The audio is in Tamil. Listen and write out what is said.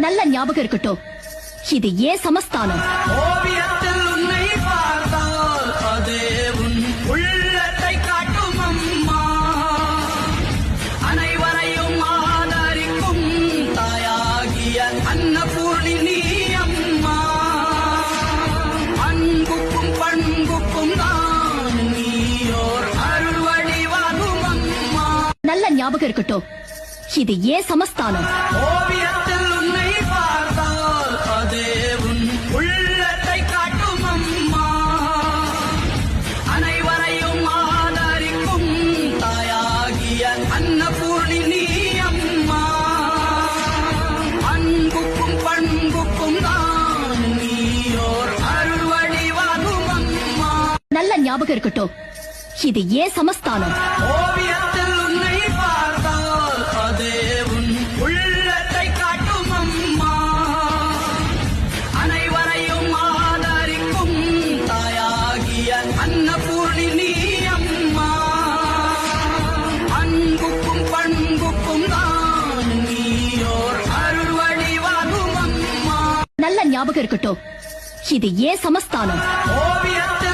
நல்ல ஞாபகம் இருக்கட்டும், இது ஏன் சமஸ்தானம். ஓவியத்தில் உன்னை பார்த்தால் அதே உன் உள்ளத்தை காட்டும் அம்மா. அனைவரையும் ஆதரிக்கும் தாயாகிய அன்னபூர்ணி நீ அம்மா. அன்புக்கும் பண்புக்கும் தான் நீயோர் அருள் வடிவாகும் அம்மா. நல்ல ஞாபகம் இருக்கட்டும், இது ஏன் சமஸ்தானம். ஓவியத்தில் உன்னை பார்த்தால் அதே உன் உள்ளத்தை காட்டும் அம்மா. அனைவரையும் ஆதரிக்கும் தாயாகிய அன்னபூர்ணி நீ அம்மா. அன்புக்கும் பண்புக்கும் தான் நீயோர் அருள் வடிவாகும் அம்மா. நல்ல ஞாபகம் இருக்கட்டும், இது ஏன் சமஸ்தானம். ஓவியத்தில் உன்னை பார்த்தால் அதே உன் உள்ளத்தை காட்டும் அம்மா. அனைவரையும் ஆதரிக்கும் தாயாகிய அன்னபூர்ணி நீ அம்மா. அன்புக்கும் பண்புக்கும் தான் நீயோர் அருள் வடிவாகும் அம்மா. நல்ல ஞாபகம் இருக்கட்டும், இது ஏன் சமஸ்தானம். ஓவியத்தில்